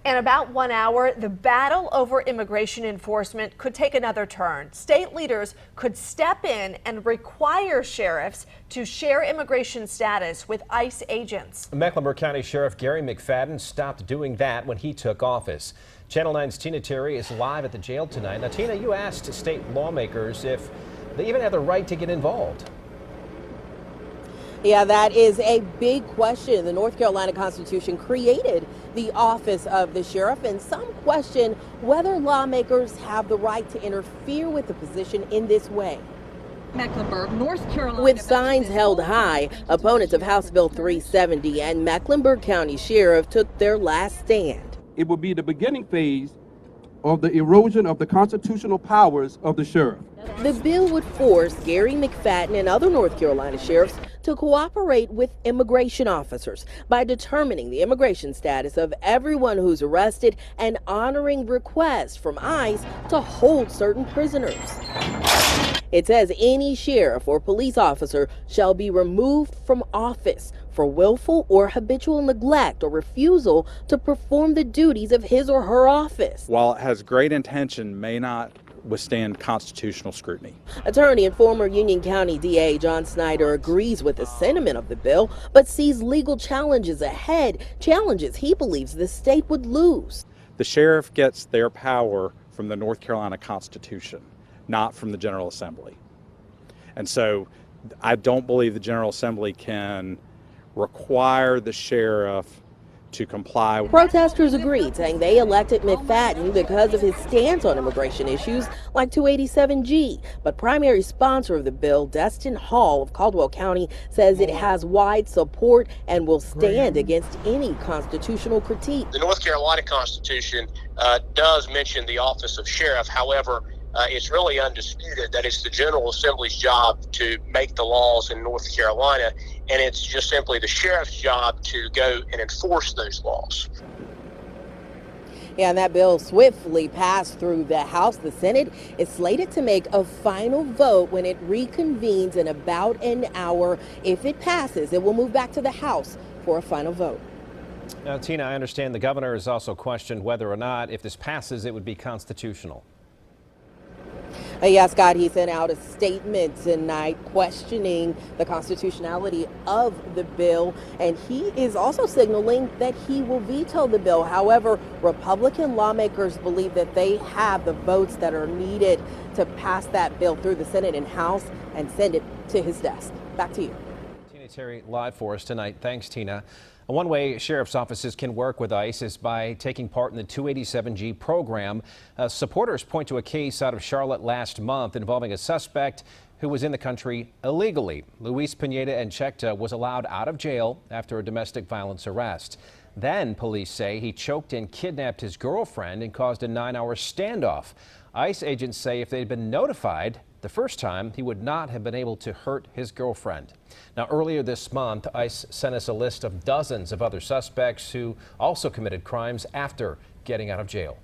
In about 1 hour, the battle over immigration enforcement could take another turn. State leaders could step in and require sheriffs to share immigration status with ICE agents. Mecklenburg County Sheriff Gary McFadden stopped doing that when he took office. Channel 9's Tina Terry is live at the jail tonight. Now, Tina, you asked state lawmakers if they even have the right to get involved. Yeah, that is a big question. The North Carolina Constitution created the office of the sheriff, and some question whether lawmakers have the right to interfere with the position in this way. Mecklenburg, North Carolina. With signs held high, opponents of House Bill 370 and Mecklenburg County Sheriff took their last stand. It will be the beginning phase of the erosion of the constitutional powers of the sheriff. The bill would force Gary McFadden and other North Carolina sheriffs to cooperate with immigration officers by determining the immigration status of everyone who's arrested and honoring requests from ICE to hold certain prisoners. It says any sheriff or police officer shall be removed from office for willful or habitual neglect or refusal to perform the duties of his or her office. While it has great intention, may not withstand constitutional scrutiny. Attorney and former Union County DA John Snyder agrees with the sentiment of the bill, but sees legal challenges ahead, challenges he believes the state would lose. The sheriff gets their power from the North Carolina Constitution, not from the General Assembly. And so I don't believe the General Assembly can require the sheriff to comply. Protesters agreed, saying they elected McFadden because of his stance on immigration issues like 287G. But primary sponsor of the bill, Destin Hall of Caldwell County, says it has wide support and will stand against any constitutional critique. The North Carolina Constitution does mention the office of sheriff. However, it's really undisputed that it's the General Assembly's job to make the laws in North Carolina, and it's just simply the sheriff's job to go and enforce those laws. Yeah, and that bill swiftly passed through the House. The Senate is slated to make a final vote when it reconvenes in about an hour. If it passes, it will move back to the House for a final vote. Now, Tina, I understand the governor has also questioned whether or not, if this passes, it would be constitutional. Yeah, Scott, he sent out a statement tonight questioning the constitutionality of the bill, and he is also signaling that he will veto the bill. However, Republican lawmakers believe that they have the votes that are needed to pass that bill through the Senate and House and send it to his desk. Back to you. Tina Terry live for us tonight. Thanks, Tina. One way sheriff's offices can work with ICE is by taking part in the 287G program. Supporters point to a case out of Charlotte last month involving a suspect who was in the country illegally. Luis Pineda-Enchecta was allowed out of jail after a domestic violence arrest. Then police say he choked and kidnapped his girlfriend and caused a 9-hour standoff. ICE agents say if they'd been notified the first time, he would not have been able to hurt his girlfriend. Now, earlier this month, ICE sent us a list of dozens of other suspects who also committed crimes after getting out of jail.